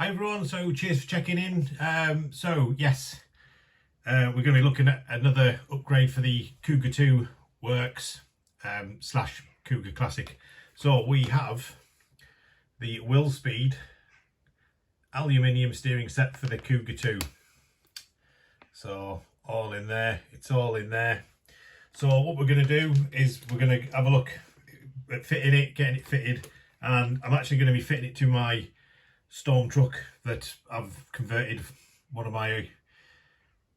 Hi everyone, so cheers for checking in. Yes, we're going to be looking at another upgrade for the Cougar 2 Works slash Cougar Classic. So we have the WillSpeed aluminium steering set for the Cougar 2. So all in there, it's all in there. So what we're going to do is we're going to have a look at fitting it, getting it fitted, and I'm actually going to be fitting it to my storm truck that I've converted one of my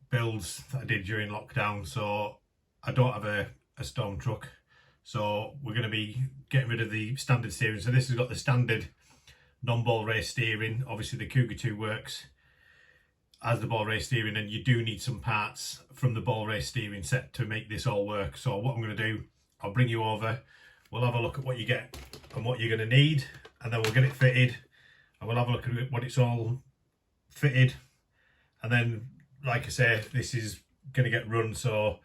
builds that I did during lockdown. So I don't have a storm truck, so we're going to be getting rid of the standard steering. So this has got the standard non-ball race steering. Obviously the Cougar 2 Works as the ball race steering, and you do need some parts from the ball race steering set to make this all work. So what I'm going to do, I'll bring you over, we'll have a look at what you get and what you're going to need, and then we'll get it fitted and we'll have a look at it when it's all fitted. And then, like I say, this is going to get run, so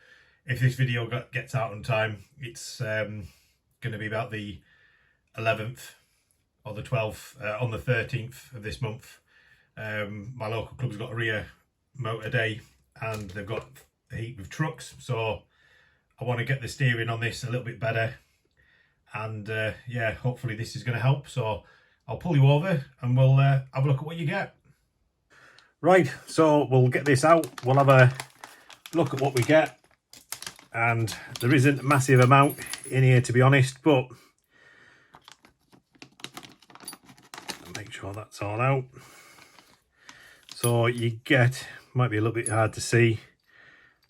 if this video gets out on time, it's going to be about the 11th or the 12th, on the 13th of this month. My local club's got a rear motor day and they've got a heap of trucks, so I want to get the steering on this a little bit better, and yeah, hopefully this is going to help. So I'll pull you over and we'll have a look at what you get. Right, so we'll get this out, we'll have a look at what we get, and there isn't a massive amount in here, to be honest, but make sure that's all out. So you get, might be a little bit hard to see,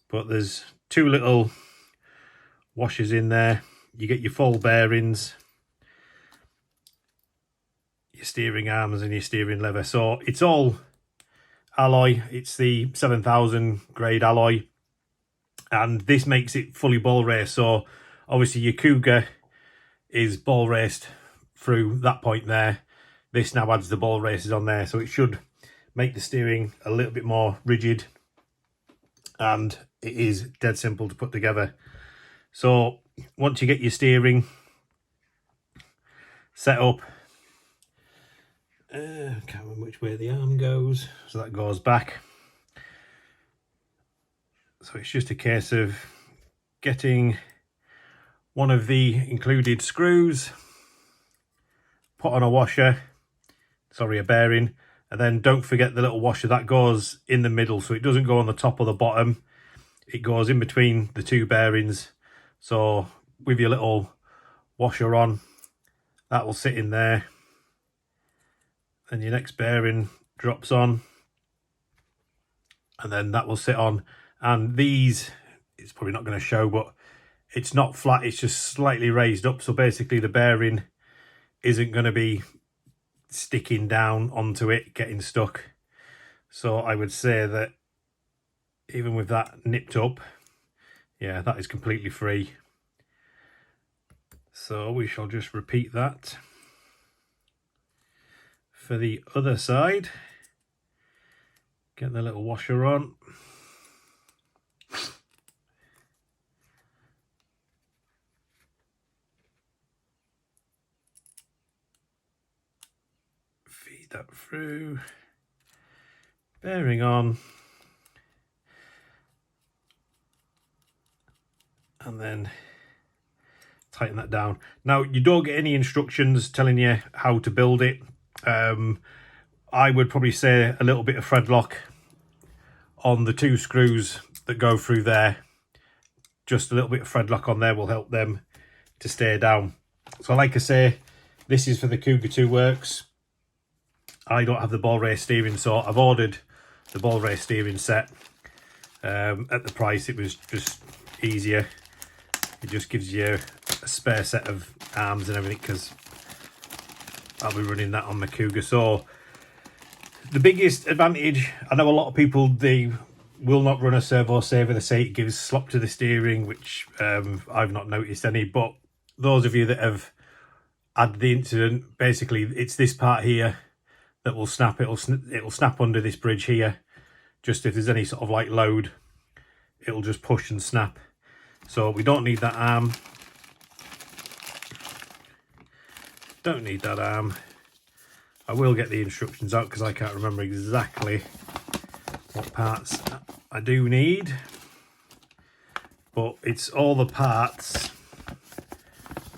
but there's two little washers in there. You get your full bearings, your steering arms and your steering lever. So it's all alloy. It's the 7000 grade alloy, and this makes it fully ball race. So obviously your Cougar is ball raced through that point there. This now adds the ball races on there, so it should make the steering a little bit more rigid, and it is dead simple to put together. So once you get your steering set up, I can't remember which way the arm goes, so that goes back. So it's just a case of getting one of the included screws, put on a washer, sorry, a bearing, and then don't forget the little washer that goes in the middle, so it doesn't go on the top or the bottom, it goes in between the two bearings. So with your little washer on, that will sit in there, and your next bearing drops on, and then that will sit on. And these, it's probably not going to show, but it's not flat, it's just slightly raised up, so basically the bearing isn't going to be sticking down onto it, getting stuck. So I would say that even with that nipped up, yeah, that is completely free. So we shall just repeat that for the other side. Get the little washer on. Feed that through. Bearing on. And then tighten that down. Now, you don't get any instructions telling you how to build it. I would probably say a little bit of thread lock on the two screws that go through there. Just a little bit of thread lock on there will help them to stay down. So like I say, this is for the Cougar 2 Works. I don't have the ball race steering, so I've ordered the ball race steering set. At the price, it was just easier. It just gives you a spare set of arms and everything, because I'll be running that on my Cougar. So the biggest advantage, I know a lot of people, they will not run a servo saver. They say it gives slop to the steering, which I've not noticed any. But those of you that have had the incident, basically it's this part here that will snap. It'll snap under this bridge here. Just if there's any sort of like load, it'll just push and snap. So we don't need that arm. Don't need that arm. I will get the instructions out because I can't remember exactly what parts I do need, but it's all the parts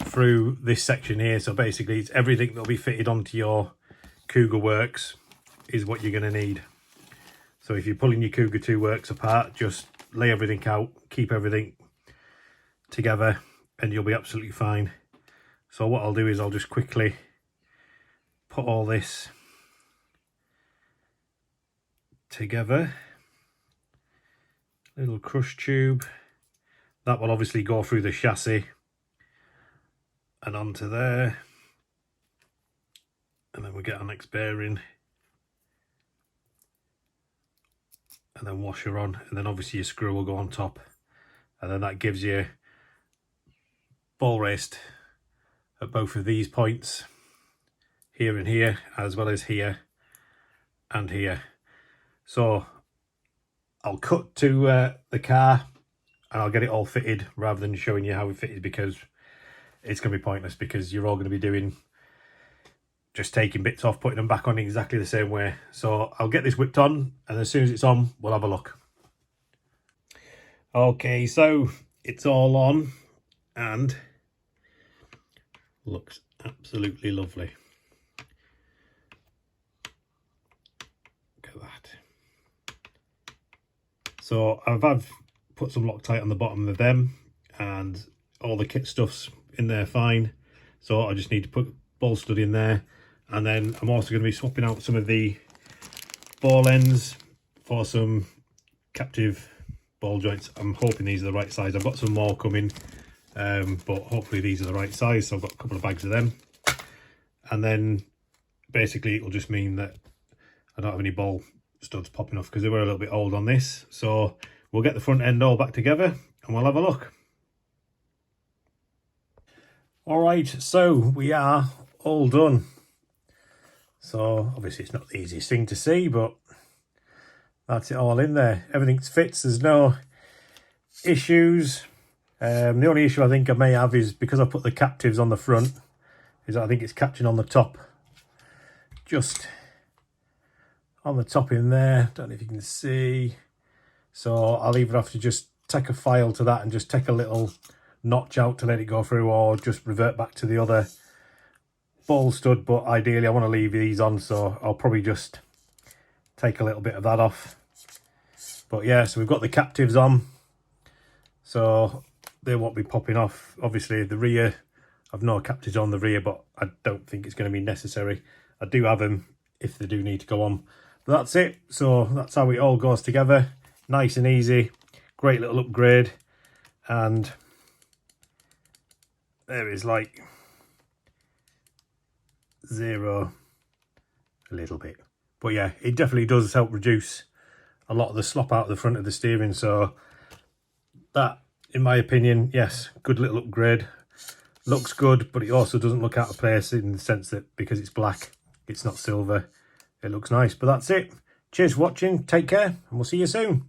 through this section here. So basically it's everything that'll be fitted onto your Cougar works is what you're going to need. So if you're pulling your Cougar 2 works apart, just lay everything out, keep everything together, and you'll be absolutely fine. So what I'll do is I'll just quickly put all this together. Little crush tube that will obviously go through the chassis and onto there, and then we get our next bearing, and then washer on, and then obviously your screw will go on top, and then that gives you ball rest at both of these points, here and here, as well as here and here. So I'll cut to the car and I'll get it all fitted rather than showing you how it fitted, because it's going to be pointless, because you're all going to be doing just taking bits off, putting them back on exactly the same way. So I'll get this whipped on, and as soon as it's on, we'll have a look. Okay, so it's all on and looks absolutely lovely. Look at that. So I've put some Loctite on the bottom of them, and all the kit stuff's in there fine. So I just need to put ball stud in there, and then I'm also going to be swapping out some of the ball ends for some captive ball joints. I'm hoping these are the right size. I've got some more coming, but hopefully these are the right size. So I've got a couple of bags of them, and then basically it will just mean that I don't have any ball studs popping off, because they were a little bit old on this. So we'll get the front end all back together and we'll have a look. All right, so we are all done. So obviously it's not the easiest thing to see, but that's it all in there. Everything fits, there's no issues. The only issue I think I may have is because I put the captives on the front, is I think it's catching on the top, just on the top in there. Don't know if you can see. So I'll either have to just take a file to that and just take a little notch out to let it go through, or just revert back to the other ball stud. But ideally I want to leave these on, so I'll probably just take a little bit of that off. But yeah, so we've got the captives on, so they won't be popping off. Obviously the rear, I've no captives on the rear, but I don't think it's going to be necessary. I do have them if they do need to go on. But that's it. So that's how it all goes together. Nice and easy. Great little upgrade. And there is like zero a little bit. But yeah, it definitely does help reduce a lot of the slop out of the front of the steering. So that, in my opinion, yes, good little upgrade. Looks good, but it also doesn't look out of place in the sense that because it's black, it's not silver, it looks nice. But that's it. Cheers for watching, take care, and we'll see you soon.